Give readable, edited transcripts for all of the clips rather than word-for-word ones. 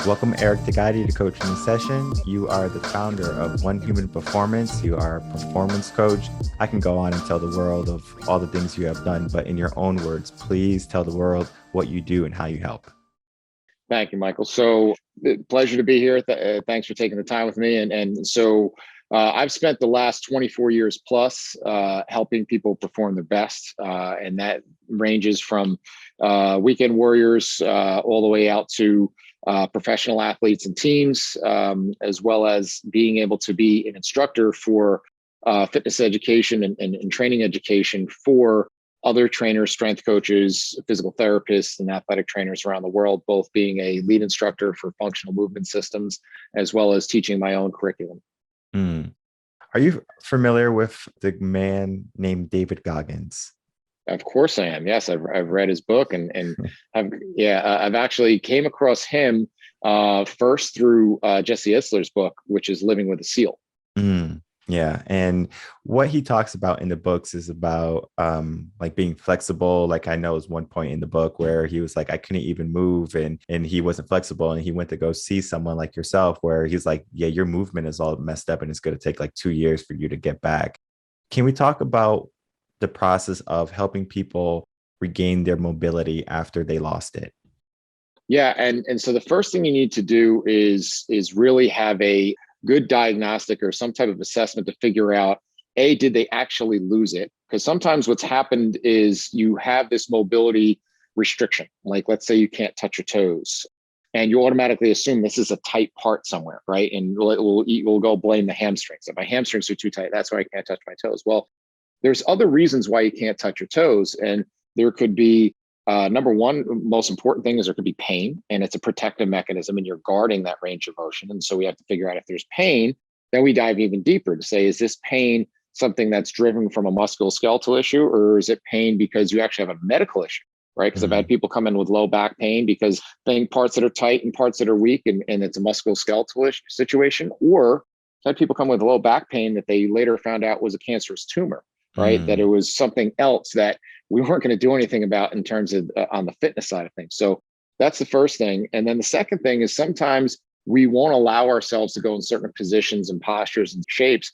Welcome, Eric Dagati, to Coaching the Session. You are the founder of One Human Performance. You are a performance coach. I can go on and tell the world of all the things you have done, but in your own words, please tell the world what you do and how you help. Thank you, Michael. So pleasure to be here. Thanks for taking the time with me. I've spent the last 24 years plus helping people perform their best. And that ranges from weekend warriors all the way out to professional athletes and teams, as well as being able to be an instructor for fitness education and training education for other trainers, strength coaches, physical therapists, and athletic trainers around the world, both being a lead instructor for functional movement systems, as well as teaching my own curriculum. Mm. Are you familiar with the man named David Goggins? Of course I am. Yes, I've read his book and I've actually came across him first through Jesse Itzler's book, which is Living with a SEAL. Yeah. And what he talks about in the books is about like being flexible. Like I know is one point in the book where he was like, I couldn't even move and he wasn't flexible. And he went to go see someone like yourself where he's like, yeah, your movement is all messed up and it's going to take like 2 years for you to get back. Can we talk about the process of helping people regain their mobility after they lost it? Yeah. And so the first thing you need to do is really have a good diagnostic or some type of assessment to figure out, did they actually lose it? Because sometimes what's happened is you have this mobility restriction. Like, let's say you can't touch your toes and you automatically assume this is a tight part somewhere, right? And we'll go blame the hamstrings. If my hamstrings are too tight, that's why I can't touch my toes. Well, there's other reasons why you can't touch your toes. And there could be number one, most important thing is there could be pain, and it's a protective mechanism and you're guarding that range of motion. And so we have to figure out if there's pain, then we dive even deeper to say, is this pain something that's driven from a musculoskeletal issue, or is it pain because you actually have a medical issue, right? Because I've had people come in with low back pain because parts that are tight and parts that are weak, and it's a musculoskeletal situation. Or I've had people come with low back pain that they later found out was a cancerous tumor, right? That it was something else that we weren't going to do anything about in terms of on the fitness side of things. So that's the first thing. And then the second thing is sometimes we won't allow ourselves to go in certain positions and postures and shapes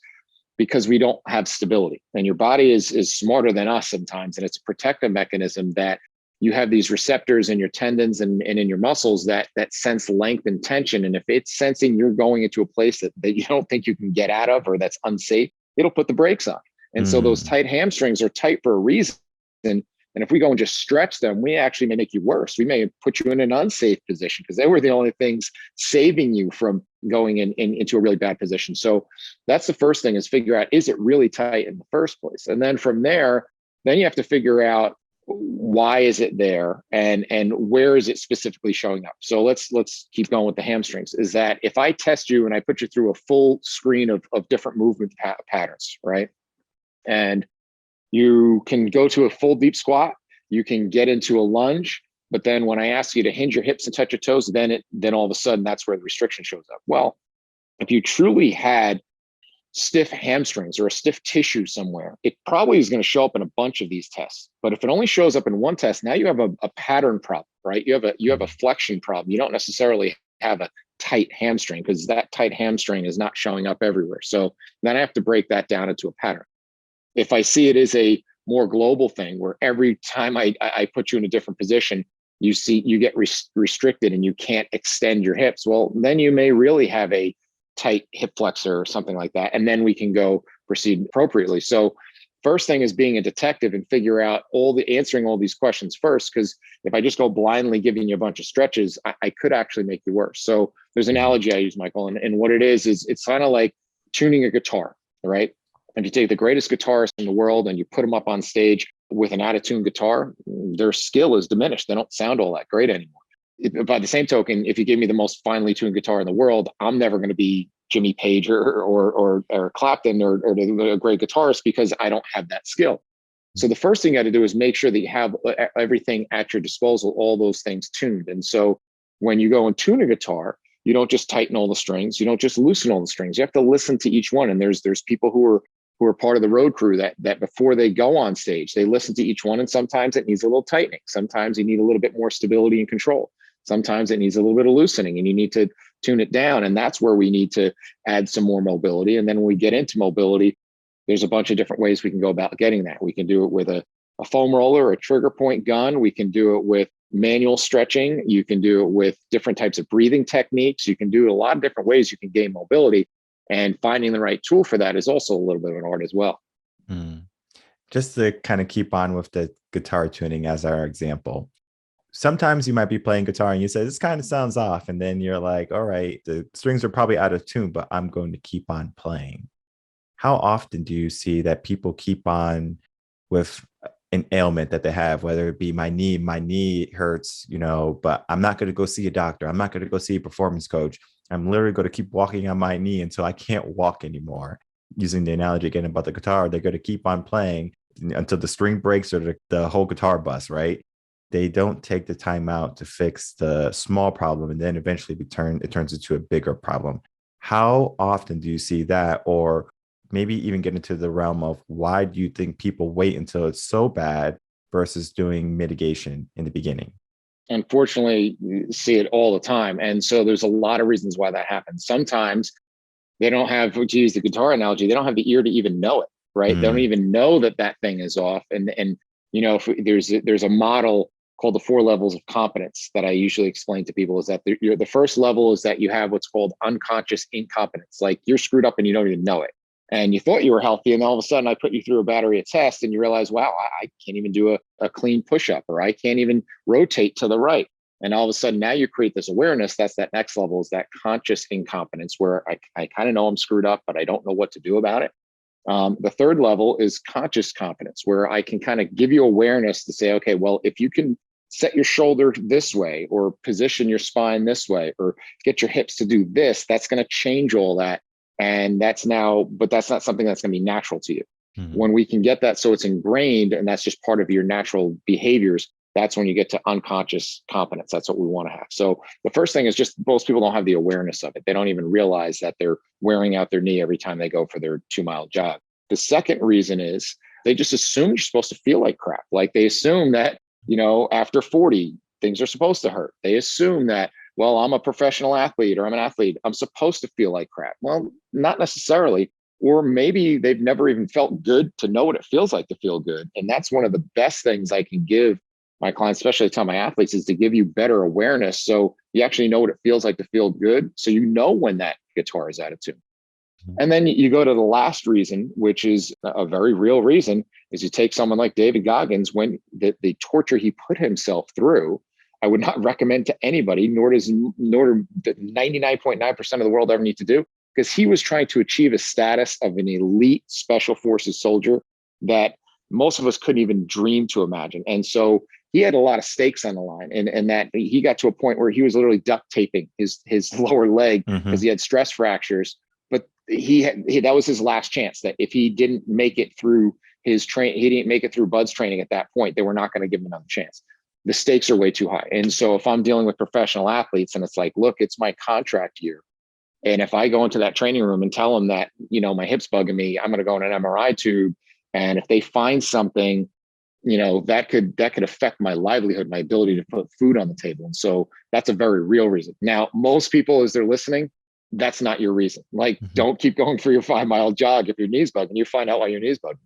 because we don't have stability. And your body is smarter than us sometimes. And it's a protective mechanism that you have these receptors in your tendons and in your muscles that sense length and tension. And if it's sensing you're going into a place that you don't think you can get out of or that's unsafe, it'll put the brakes on. And so those tight hamstrings are tight for a reason. And if we go and just stretch them, we actually may make you worse. We may put you in an unsafe position because they were the only things saving you from going into a really bad position. So that's the first thing, is figure out, is it really tight in the first place? And then from there, then you have to figure out, why is it there and where is it specifically showing up? So let's keep going with the hamstrings. Is that if I test you and I put you through a full screen of different movement patterns, right? And you can go to a full deep squat, you can get into a lunge, but then when I ask you to hinge your hips and touch your toes, then all of a sudden that's where the restriction shows up. Well, if you truly had stiff hamstrings or a stiff tissue somewhere, it probably is going to show up in a bunch of these tests. But if it only shows up in one test, now you have a pattern problem, right? You have a flexion problem. You don't necessarily have a tight hamstring because that tight hamstring is not showing up everywhere. So then I have to break that down into a pattern. If I see it as a more global thing where every time I put you in a different position, you get restricted and you can't extend your hips, well, then you may really have a tight hip flexor or something like that. And then we can go proceed appropriately. So first thing is being a detective and figure out answering all these questions first, because if I just go blindly giving you a bunch of stretches, I could actually make you worse. So there's an analogy I use, Michael, and what it is it's kind of like tuning a guitar, right? If you take the greatest guitarists in the world and you put them up on stage with an out-of-tune guitar, their skill is diminished. They don't sound all that great anymore. By the same token, if you give me the most finely tuned guitar in the world, I'm never going to be Jimmy Page or Clapton or a great guitarist because I don't have that skill. So the first thing you got to do is make sure that you have everything at your disposal, all those things tuned. And so when you go and tune a guitar, you don't just tighten all the strings. You don't just loosen all the strings. You have to listen to each one. And there's people who are part of the road crew that before they go on stage, they listen to each one. And sometimes it needs a little tightening. Sometimes you need a little bit more stability and control. Sometimes it needs a little bit of loosening and you need to tune it down. And that's where we need to add some more mobility. And then when we get into mobility, there's a bunch of different ways we can go about getting that. We can do it with a foam roller, a trigger point gun. We can do it with manual stretching. You can do it with different types of breathing techniques. You can do it a lot of different ways you can gain mobility. And finding the right tool for that is also a little bit of an art as well. Mm. Just to kind of keep on with the guitar tuning as our example. Sometimes you might be playing guitar and you say, this kind of sounds off. And then you're like, all right, the strings are probably out of tune, but I'm going to keep on playing. How often do you see that people keep on with an ailment that they have, whether it be my knee hurts, but I'm not going to go see a doctor. I'm not going to go see a performance coach. I'm literally going to keep walking on my knee until I can't walk anymore. Using the analogy again about the guitar, they're going to keep on playing until the string breaks or the whole guitar busts, right? They don't take the time out to fix the small problem, and then eventually it turns into a bigger problem. How often do you see that? Or maybe even get into the realm of, why do you think people wait until it's so bad versus doing mitigation in the beginning? Unfortunately, you see it all the time. And so there's a lot of reasons why that happens. Sometimes they don't have, to use the guitar analogy, they don't have the ear to even know it, right? They don't even know that that thing is off. And if there's a model called the 4 levels of competence that I usually explain to people, is that the first level is that you have what's called unconscious incompetence. Like, you're screwed up and you don't even know it. And you thought you were healthy, and all of a sudden I put you through a battery of tests and you realize, wow, I can't even do a clean push-up, or I can't even rotate to the right. And all of a sudden now you create this awareness. That's that next level, is that conscious incompetence, where I kind of know I'm screwed up, but I don't know what to do about it. The third level is conscious competence, where I can kind of give you awareness to say, okay, well, if you can set your shoulder this way, or position your spine this way, or get your hips to do this, that's going to change all that. And that's not something that's going to be natural to you. Mm-hmm. When we can get that so it's ingrained and that's just part of your natural behaviors, that's when you get to unconscious competence. That's what we want to have. So the first thing is just, most people don't have the awareness of it. They don't even realize that they're wearing out their knee every time they go for their 2-mile jog. The second reason is they just assume you're supposed to feel like crap. Like, they assume that, after 40, things are supposed to hurt. They assume that, well, I'm a professional athlete, or I'm an athlete, I'm supposed to feel like crap. Well, not necessarily. Or maybe they've never even felt good to know what it feels like to feel good. And that's one of the best things I can give my clients, especially I tell my athletes, is to give you better awareness, so you actually know what it feels like to feel good. So when that guitar is out of tune. And then you go to the last reason, which is a very real reason, is you take someone like David Goggins, when the torture he put himself through, I would not recommend to anybody, nor do 99.9% of the world ever need to do, because he was trying to achieve a status of an elite special forces soldier that most of us couldn't even dream to imagine. And so he had a lot of stakes on the line, and that he got to a point where he was literally duct taping his lower leg because he had stress fractures. But that was his last chance, that if he didn't make it through he didn't make it through Bud's training at that point, they were not going to give him another chance. The stakes are way too high. And so if I'm dealing with professional athletes and it's like, look, it's my contract year, and if I go into that training room and tell them that, my hip's bugging me, I'm going to go in an MRI tube. And if they find something, that could affect my livelihood, my ability to put food on the table. And so that's a very real reason. Now, most people, as they're listening, that's not your reason. Like, don't keep going for your 5-mile jog if your knee's bugging. You find out why your knee's bugging.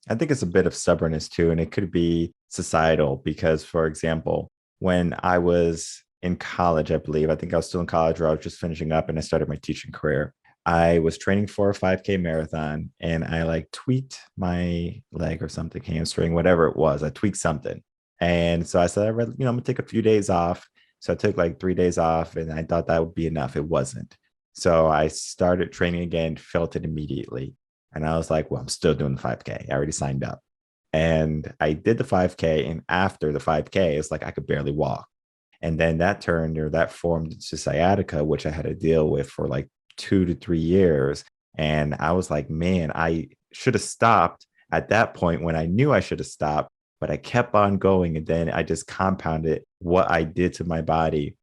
I think it's a bit of stubbornness too, and it could be societal, because, for example, when I was in college, I think I was still in college, or I was just finishing up and I started my teaching career. I was training for a 5K marathon, and I tweaked my leg or something, hamstring, whatever it was. I tweaked something. And so I said, I'm going to take a few days off. So I took 3 days off, and I thought that would be enough. It wasn't. So I started training again, felt it immediately. And I was like, well, I'm still doing the 5K. I already signed up. And I did the 5K. And after the 5K, it's like I could barely walk. And then that formed into sciatica, which I had to deal with for 2 to 3 years. And I was like, man, I should have stopped at that point when I knew I should have stopped, but I kept on going. And then I just compounded what I did to my body.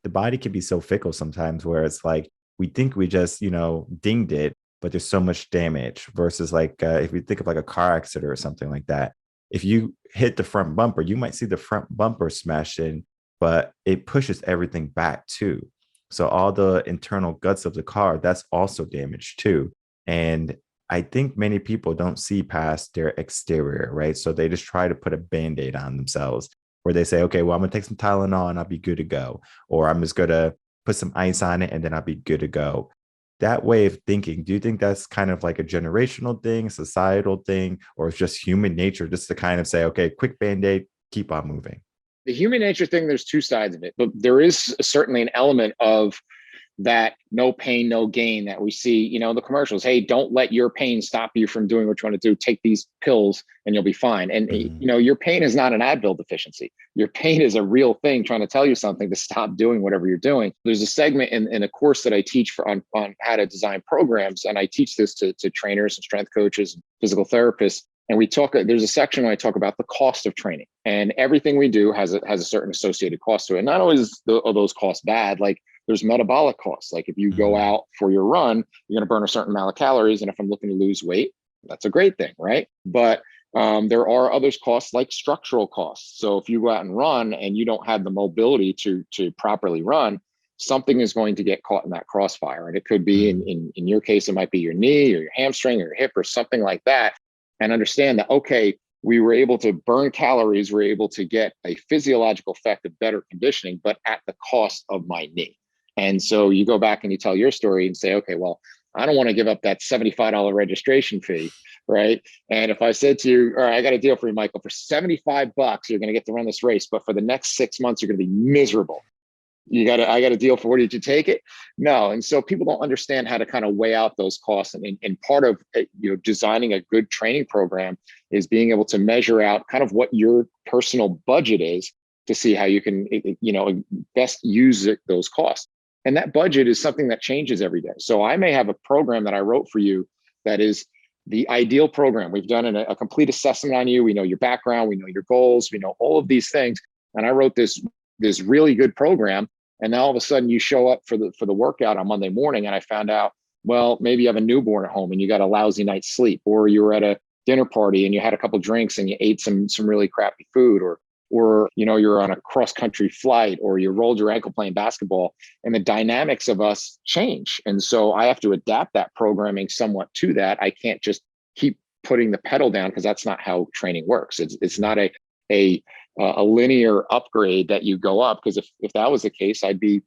The body can be so fickle sometimes, where it's like, we think we just, dinged it, but there's so much damage versus if we think of a car accident or something like that. If you hit the front bumper, you might see the front bumper smash in, but it pushes everything back too. So all the internal guts of the car, that's also damaged too. And I think many people don't see past their exterior, right? So they just try to put a band-aid on themselves where they say, okay, well, I'm gonna take some Tylenol and I'll be good to go. Or I'm just gonna put some ice on it and then I'll be good to go. That way of thinking, do you think that's kind of like a generational thing, societal thing, or it's just human nature just to kind of say, okay, quick band-aid, keep on moving? The human nature thing, there's two sides of it, but there is certainly an element of that no pain, no gain that we see, the commercials. Hey, don't let your pain stop you from doing what you want to do. Take these pills and you'll be fine. And, Mm-hmm. your pain is not an Advil deficiency. Your pain is a real thing trying to tell you something to stop doing whatever you're doing. There's a segment in a course that I teach on how to design programs. And I teach this to trainers and strength coaches and physical therapists. And there's a section where I talk about the cost of training, and everything we do has a certain associated cost to it. Not always are those costs bad. Like, there's metabolic costs. Like, if you go out for your run, you're going to burn a certain amount of calories. And if I'm looking to lose weight, that's a great thing, right? But there are others costs like structural costs. So if you go out and run and you don't have the mobility to properly run, something is going to get caught in that crossfire. And it could be in your case, it might be your knee or your hamstring or your hip or something like that. And understand that, okay, we were able to burn calories, we're able to get a physiological effect of better conditioning, but at the cost of my knee. And so you go back and you tell your story and say, okay, well, I don't want to give up that $75 registration fee, right? And if I said to you, all right, I got a deal for you, Michael, for $75, you're going to get to run this race, but for the next 6 months, you're going to be miserable. I got a deal for, did you take it? No. And so people don't understand how to kind of weigh out those costs. And part of, designing a good training program is being able to measure out kind of what your personal budget is to see how you can, best use those costs. And that budget is something that changes every day. So I may have a program that I wrote for you that is the ideal program. We've done a complete assessment on you. We know your background, we know your goals, we know all of these things. And I wrote this really good program. And now all of a sudden you show up for the workout on Monday morning, and I found out, well, maybe you have a newborn at home and you got a lousy night's sleep, or you were at a dinner party and you had a couple drinks and you ate some really crappy food, or you're on a cross country flight, or you rolled your ankle playing basketball, and the dynamics of us change. And so I have to adapt that programming somewhat to that. I can't just keep putting the pedal down, because that's not how training works. It's not a linear upgrade that you go up, because if that was the case, I'd be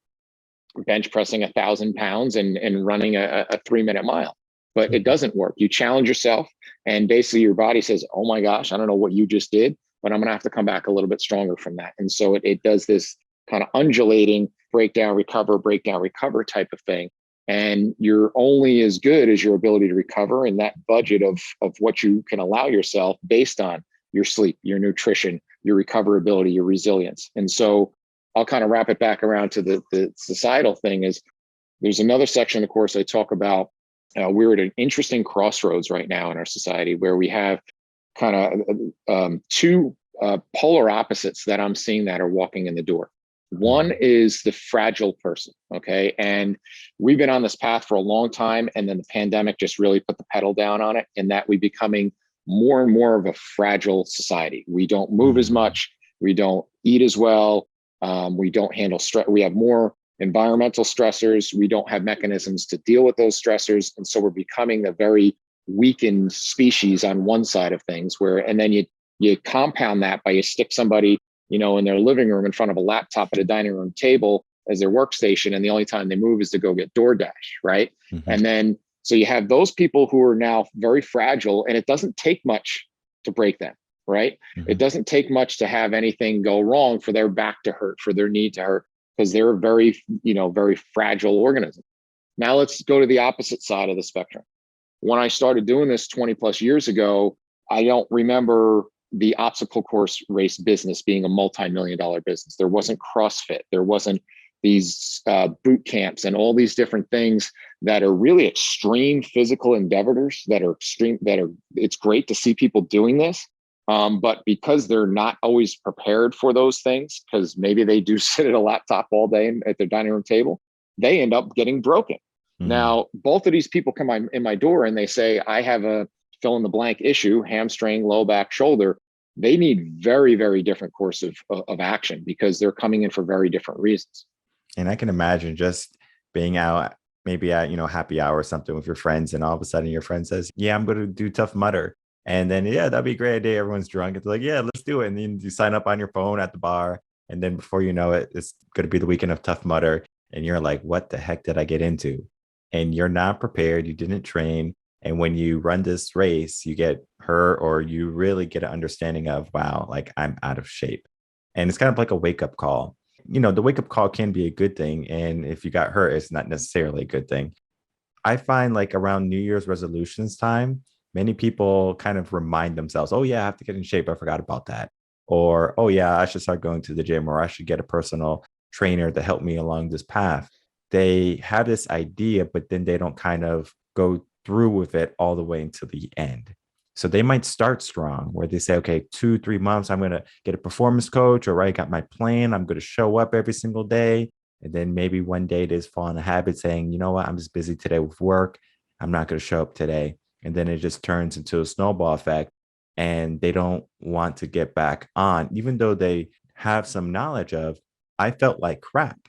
bench pressing 1,000 pounds and running a 3-minute mile. But it doesn't work. You challenge yourself, and basically your body says, oh my gosh, I don't know what you just did, but I'm going to have to come back a little bit stronger from that. And so it does this kind of undulating breakdown, recover type of thing. And you're only as good as your ability to recover, and that budget of what you can allow yourself based on your sleep, your nutrition, your recoverability, your resilience. And so I'll kind of wrap it back around to the societal thing. Is there's another section of the course I talk about. We're at an interesting crossroads right now in our society, where we have kind of two polar opposites that I'm seeing that are walking in the door. One is the fragile person, okay? And we've been on this path for a long time, and then the pandemic just really put the pedal down on it, and that we're becoming more and more of a fragile society. We don't move as much, we don't eat as well, we don't handle stress. We have more environmental stressors, we don't have mechanisms to deal with those stressors, and so we're becoming a very weakened species on one side of things. And then you compound that by you stick somebody in their living room in front of a laptop at a dining room table as their workstation, and the only time they move is to go get DoorDash, right? And then so you have those people who are now very fragile, and it doesn't take much to break them, right? It doesn't take much to have anything go wrong for their back to hurt, for their knee to hurt, because they're a very, very fragile organism. Now let's go to the opposite side of the spectrum. When I started doing this 20 plus years ago, I don't remember the obstacle course race business being a multi-million-dollar business. There wasn't CrossFit. There wasn't these boot camps and all these different things that are really extreme physical endeavors it's great to see people doing this. But because they're not always prepared for those things, because maybe they do sit at a laptop all day at their dining room table, they end up getting broken. Now, both of these people come in my door and they say, I have a fill in the blank issue, hamstring, low back, shoulder. they need very, very different course of action because they're coming in for very different reasons. And I can imagine just being out maybe at, happy hour or something with your friends, and all of a sudden your friend says, yeah, I'm going to do Tough Mudder. And then, yeah, that'd be a great day. Everyone's drunk. It's like, yeah, let's do it. And then you sign up on your phone at the bar. And then before you know it, it's going to be the weekend of Tough Mudder. And you're like, what the heck did I get into? And you're not prepared. You didn't train. And when you run this race, you get hurt, or you really get an understanding of, wow, like I'm out of shape. And it's kind of like a wake up call. The wake up call can be a good thing. And if you got hurt, it's not necessarily a good thing. I find like around New Year's resolutions time, many people kind of remind themselves, oh, yeah, I have to get in shape. I forgot about that. Or, oh, yeah, I should start going to the gym, or I should get a personal trainer to help me along this path. They have this idea, but then they don't kind of go through with it all the way until the end. So they might start strong where they say, okay, 2, 3 months, I'm going to get a performance coach, or I got my plan. I'm going to show up every single day. And then maybe one day they just fall in a habit saying, you know what, I'm just busy today with work. I'm not going to show up today. And then it just turns into a snowball effect. And they don't want to get back on, even though they have some knowledge of, I felt like crap.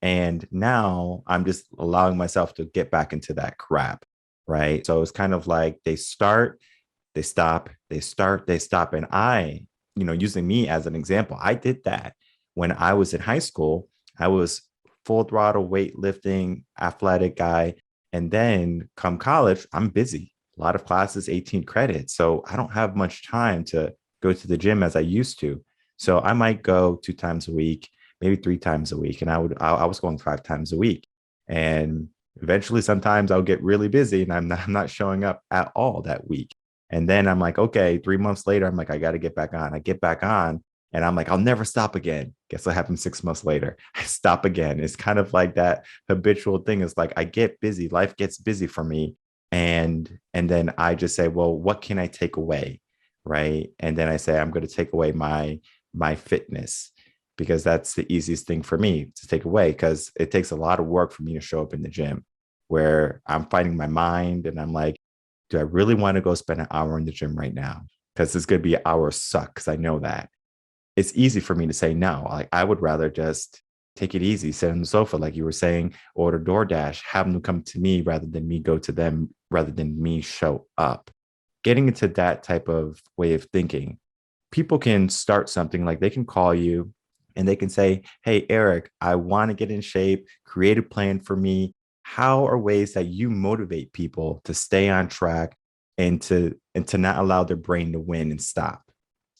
And now I'm just allowing myself to get back into that crap. Right. So it's kind of like they start, they stop, they start, they stop. And using me as an example, I did that when I was in high school. I was full throttle weightlifting, athletic guy. And then come college, I'm busy. A lot of classes, 18 credits. So I don't have much time to go to the gym as I used to. So I might go 2 times a week, maybe 3 times a week. And I was going 5 times a week. And eventually, sometimes I'll get really busy and I'm not showing up at all that week. And then I'm like, okay, 3 months later, I'm like, I got to get back on. I get back on and I'm like, I'll never stop again. Guess what happened 6 months later? I stop again. It's kind of like that habitual thing. It's like I get busy, life gets busy for me. And then I just say, well, what can I take away? Right. And then I say, I'm going to take away my fitness, because that's the easiest thing for me to take away, because it takes a lot of work for me to show up in the gym where I'm fighting my mind and I'm like, do I really want to go spend an hour in the gym right now? Because it's going to be an hour suck, because I know that. It's easy for me to say no. I would rather just take it easy, sit on the sofa, like you were saying, order DoorDash, have them come to me rather than me go to them, rather than me show up. Getting into that type of way of thinking, people can start something, like they can call you and they can say, hey, Eric, I want to get in shape, create a plan for me. How are ways that you motivate people to stay on track and to not allow their brain to win and stop?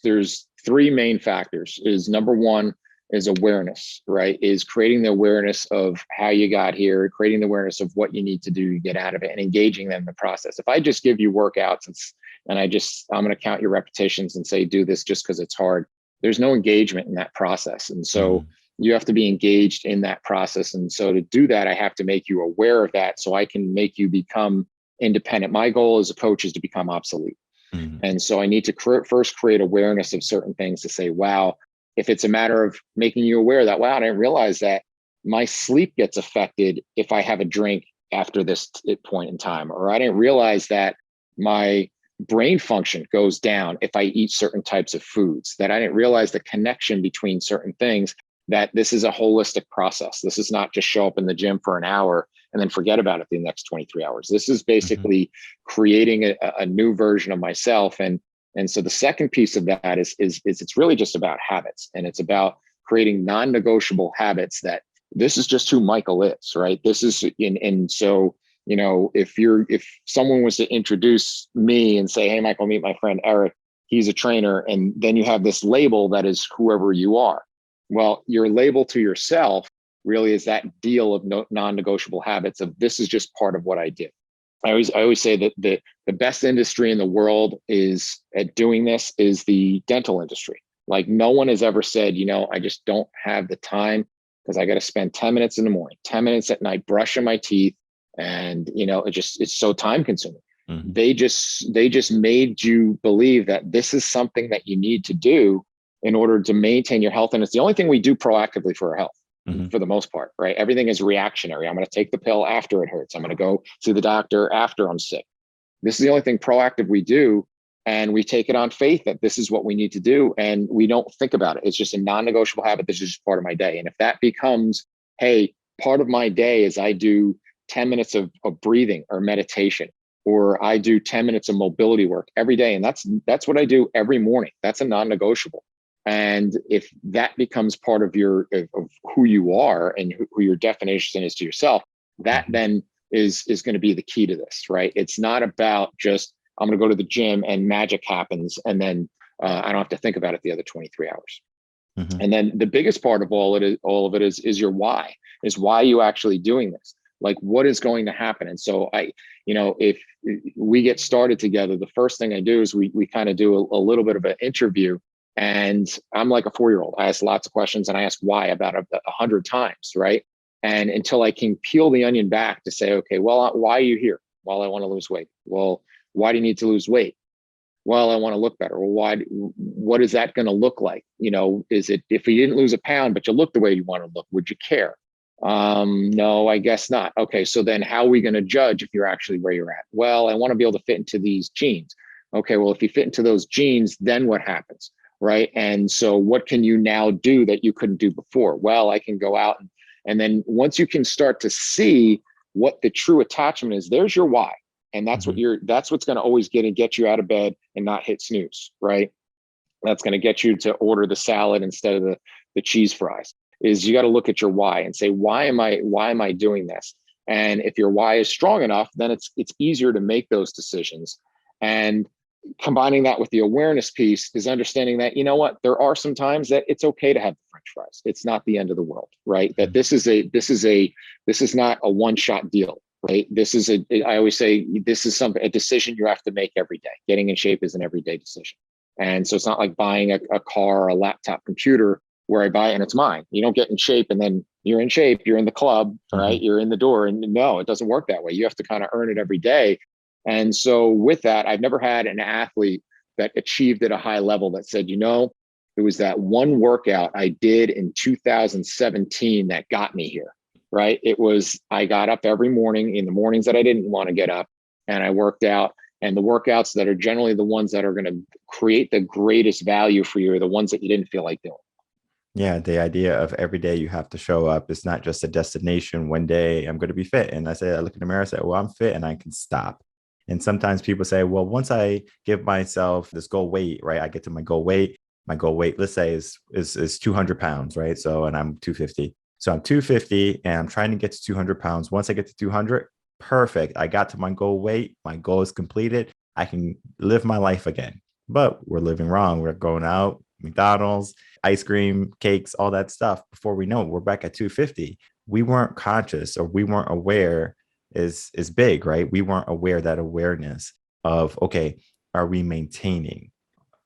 There's three main factors. Is number one is awareness, right? Is creating the awareness of how you got here, creating the awareness of what you need to do to get out of it, and engaging them in the process. If I just give you workouts and I'm going to count your repetitions and say, do this just because it's hard, there's no engagement in that process. And so you have to be engaged in that process. And so to do that, I have to make you aware of that so I can make you become independent. My goal as a coach is to become obsolete. And so I need to first create awareness of certain things to say, wow, if it's a matter of making you aware that, wow, I didn't realize that my sleep gets affected if I have a drink after this point in time, or I didn't realize that my brain function goes down if I eat certain types of foods, that I didn't realize the connection between certain things, that this is a holistic process. This is not just show up in the gym for an hour and then forget about it the next 23 hours. This is basically creating a new version of myself. And so the second piece of that is it's really just about habits, and it's about creating non-negotiable habits that this is just who Michael is, right? This is and so, if someone was to introduce me and say, hey, Michael, meet my friend Eric, he's a trainer. And then you have this label that is whoever you are. Well, your label to yourself really is that deal of non-negotiable habits of this is just part of what I do. I always say that the best industry in the world is at doing this is the dental industry. Like no one has ever said, I just don't have the time because I got to spend 10 minutes in the morning, 10 minutes at night, brushing my teeth. And, it's so time consuming. They just made you believe that this is something that you need to do in order to maintain your health. And it's the only thing we do proactively for our health. For the most part, right? Everything is reactionary. I'm going to take the pill after it hurts. I'm going to go see the doctor after I'm sick. This is the only thing proactive we do. and we take it on faith that this is what we need to do, and we don't think about it. It's just a non-negotiable habit. This is just part of my day. And if that becomes, hey, part of my day is I do 10 minutes of breathing or meditation, or I do 10 minutes of mobility work every day, and that's what I do every morning. That's a non-negotiable. And if that becomes part of of who you are and who your definition is to yourself, that then is going to be the key to this, right? It's not about just, I'm going to go to the gym and magic happens, and then I don't have to think about it the other 23 hours. Mm-hmm. And then the biggest part of all of it is your why. Is why are you actually doing this? Like, what is going to happen? And so if we get started together, the first thing I do is we kind of do a little bit of an interview, and I'm like a 4-year-old. I ask lots of questions, and I ask why about 100 times, right? And until I can peel the onion back to say, okay, well, why are you here? Well, I want to lose weight. Well, why do you need to lose weight? Well, I want to look better. Well, what is that going to look like? Is it, if you didn't lose a pound, but you look the way you want to look, would you care? No, I guess not. Okay. So then how are we going to judge if you're actually where you're at? Well, I want to be able to fit into these jeans. Okay. Well, if you fit into those jeans, then what happens? Right. And so what can you now do that you couldn't do before? Well, I can go out and then once you can start to see what the true attachment is, there's your why. And that's that's what's going to always get you out of bed and not hit snooze, right? That's going to get you to order the salad instead of the cheese fries. Is you got to look at your why and say, why am I doing this? And if your why is strong enough, then it's easier to make those decisions. And combining that with the awareness piece is understanding that, there are some times that it's okay to have the French fries. It's not the end of the world, right? That this is not a one-shot deal, right? I always say, this is a decision you have to make every day. Getting in shape is an everyday decision. And so it's not like buying a car or a laptop computer where I buy it and it's mine. You don't get in shape and then you're in shape, you're in the club, right? You're in the door. And no, it doesn't work that way. You have to kind of earn it every day. And so with that, I've never had an athlete that achieved at a high level that said, it was that one workout I did in 2017 that got me here, right? It was, I got up every morning in the mornings that I didn't want to get up, and I worked out. And the workouts that are generally the ones that are going to create the greatest value for you are the ones that you didn't feel like doing. Yeah, the idea of every day you have to show up. It's not just a destination. One day I'm going to be fit. And I look in the mirror and say, well, I'm fit and I can stop. And sometimes people say, well, once I give myself this goal weight, right, I get to my goal weight, let's say is 200 pounds, right? So, and I'm 250. So I'm 250 and I'm trying to get to 200 pounds. Once I get to 200, perfect. I got to my goal weight. My goal is completed. I can live my life again. But we're living wrong. We're going out, McDonald's, ice cream, cakes, all that stuff. Before we know it, we're back at 250. We weren't conscious, or we weren't aware is big, right? We weren't aware, that awareness of, okay, are we maintaining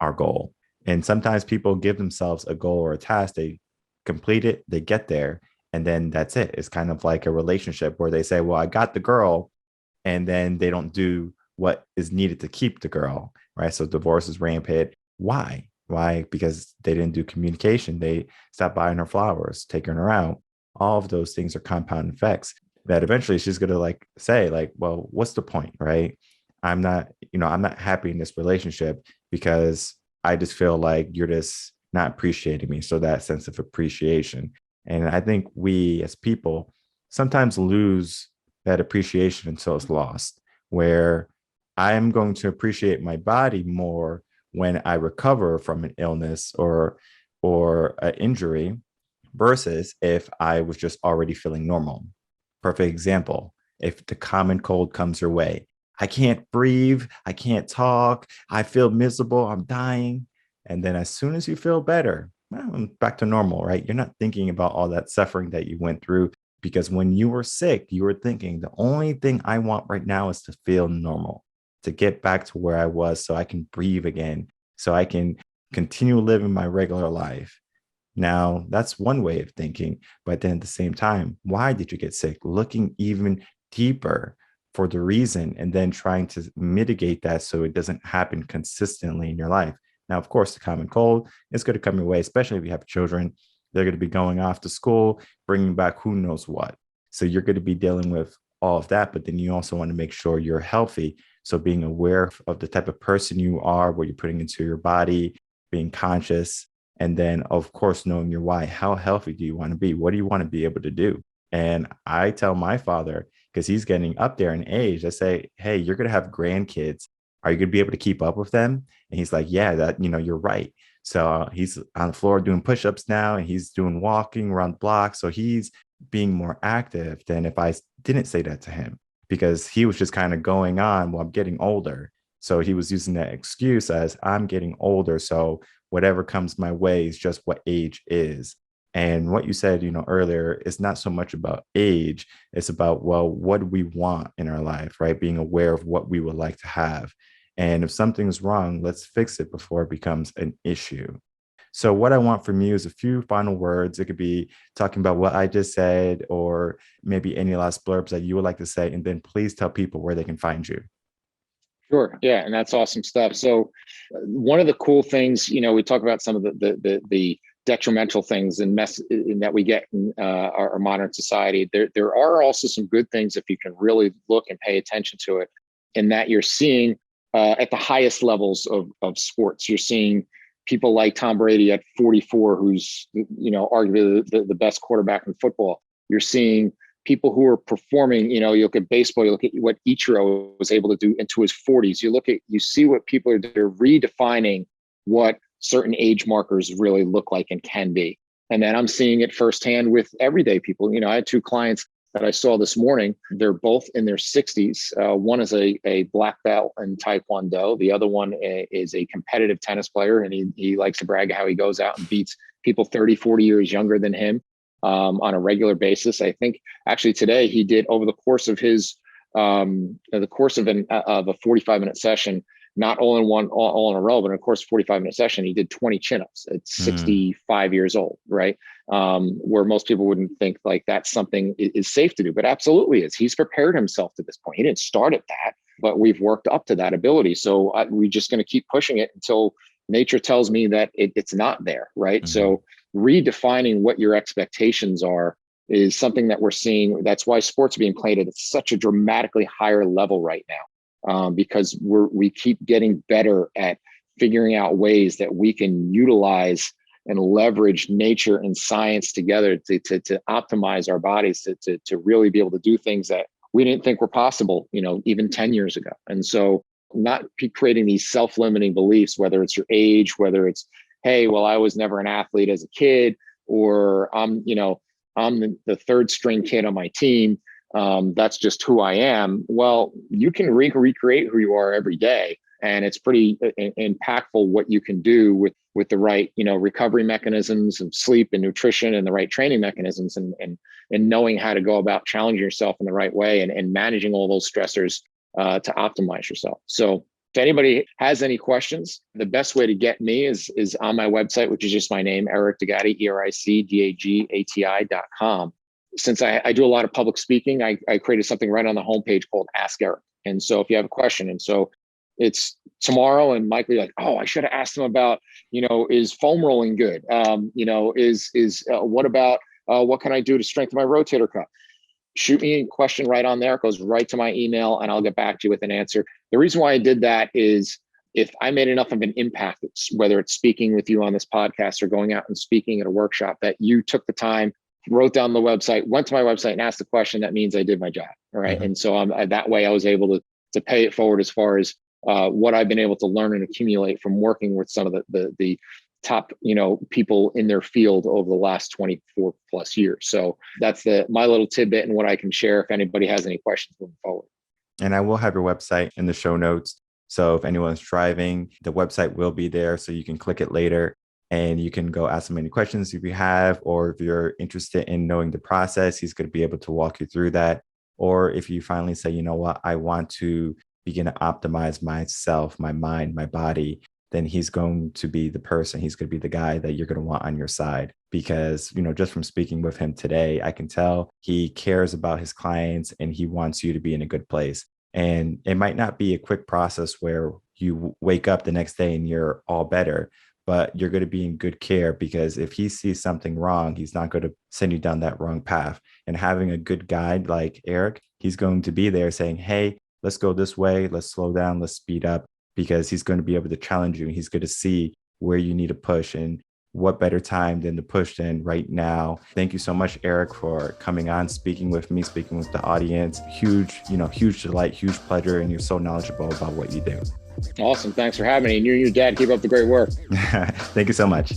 our goal? And sometimes people give themselves a goal or a task, they complete it, they get there, and then that's it. It's kind of like a relationship where they say, well, I got the girl, and then they don't do what is needed to keep the girl, right? So divorce is rampant. Why? Because they didn't do communication. They stopped buying her flowers, taking her out. All of those things are compound effects that eventually she's going to say, well, what's the point, right? I'm not happy in this relationship because I just feel like you're just not appreciating me. So that sense of appreciation. And I think we as people sometimes lose that appreciation until it's lost, where I'm going to appreciate my body more when I recover from an illness or an injury versus if I was just already feeling normal. Perfect example. If the common cold comes your way, I can't breathe, I can't talk, I feel miserable, I'm dying. And then as soon as you feel better, well, I'm back to normal, right? You're not thinking about all that suffering that you went through, because when you were sick, you were thinking the only thing I want right now is to feel normal, to get back to where I was so I can breathe again, so I can continue living my regular life. Now, that's one way of thinking. But then at the same time, why did you get sick? Looking even deeper for the reason, and then trying to mitigate that so it doesn't happen consistently in your life. Now, of course, the common cold is going to come your way, especially if you have children. They're going to be going off to school, bringing back who knows what. So you're going to be dealing with all of that. But then you also want to make sure you're healthy So being aware of the type of person you are, what you're putting into your body, being conscious, and then of course knowing your why. How healthy do you want to be? What do you want to be able to do? And I tell my father, because he's getting up there in age, I say, hey, you're going to have grandkids. Are you going to be able to keep up with them? And he's like, yeah, that, you're right. So he's on the floor doing push-ups now, and he's doing walking around the block. So he's being more active than if I didn't say that to him, because he was just kind of going on, well, I'm getting older. So he was using that excuse as I'm getting older. So whatever comes my way is just what age is. And what you said, earlier, is not so much about age. It's about, well, what do we want in our life, right? Being aware of what we would like to have. And if something's wrong, let's fix it before it becomes an issue. So what I want from you is a few final words. It could be talking about what I just said, or maybe any last blurbs that you would like to say. And then please tell people where they can find you. Sure. Yeah. And that's awesome stuff. So one of the cool things, we talk about some of the detrimental things and that we get in our modern society. There are also some good things if you can really look and pay attention to it, and that you're seeing at the highest levels of sports. You're seeing people like Tom Brady at 44, who's, arguably the best quarterback in football. You're seeing people who are performing, you look at baseball, you look at what Ichiro was able to do into his 40s. You see what people are doing. They're redefining what certain age markers really look like and can be. And then I'm seeing it firsthand with everyday people. I had two clients that I saw this morning. They're both in their 60s. One is a black belt in Taekwondo. The other one is a competitive tennis player, and he likes to brag how he goes out and beats people 30, 40 years younger than him on a regular basis. I think actually today he did, over the course of his the course of a 45-minute session, not all in a row, but in a course 45-minute session, he did 20 chin-ups at 65 years old, right? Where most people wouldn't think like that's something is safe to do, but absolutely is. He's prepared himself to this point. He didn't start at that, but we've worked up to that ability. So we're just going to keep pushing it until nature tells me that it's not there, right? So redefining what your expectations are is something that we're seeing. That's why sports are being played at such a dramatically higher level right now, because we keep getting better at figuring out ways that we can utilize and leverage nature and science together to optimize our bodies to really be able to do things that we didn't think were possible, even 10 years ago. And so not creating these self-limiting beliefs, whether it's your age, whether it's, hey, well, I was never an athlete as a kid, or I'm the third string kid on my team. That's just who I am. Well, you can recreate who you are every day. And it's pretty impactful what you can do with the right, recovery mechanisms of sleep and nutrition and the right training mechanisms and knowing how to go about challenging yourself in the right way and managing all those stressors to optimize yourself. So if anybody has any questions, the best way to get me is on my website, which is just my name, Eric Dagati, EricDagati.com. Since I do a lot of public speaking, I created something right on the homepage called Ask Eric. And so if you have a question, and so it's tomorrow, and Mike will be like, oh, I should have asked him about, is foam rolling good? What about, what can I do to strengthen my rotator cuff? Shoot me a question right on there. It goes right to my email, and I'll get back to you with an answer. The reason why I did that is if I made enough of an impact, whether it's speaking with you on this podcast or going out and speaking at a workshop, that you took the time, wrote down the website, went to my website and asked the question, that means I did my job. All right. And so that way I was able to pay it forward as far as what I've been able to learn and accumulate from working with some of the top, people in their field over the last 24 plus years. So that's my little tidbit and what I can share if anybody has any questions moving forward. And I will have your website in the show notes. So if anyone's driving, the website will be there, so you can click it later and you can go ask him any questions if you have, or if you're interested in knowing the process, he's going to be able to walk you through that. Or if you finally say, you know what, I want to begin to optimize myself, my mind, my body, then he's going to be the person, he's going to be the guy that you're going to want on your side. Because, just from speaking with him today, I can tell he cares about his clients and he wants you to be in a good place. And it might not be a quick process where you wake up the next day and you're all better, but you're going to be in good care, because if he sees something wrong, he's not going to send you down that wrong path. And having a good guide like Eric, he's going to be there saying, hey, let's go this way, let's slow down, let's speed up, because he's going to be able to challenge you and he's going to see where you need to push. And what better time than to push than right now. Thank you so much, Eric, for coming on, speaking with me, speaking with the audience. Huge, huge delight, huge pleasure. And you're so knowledgeable about what you do. Awesome. Thanks for having me. And you and your dad keep up the great work. Thank you so much.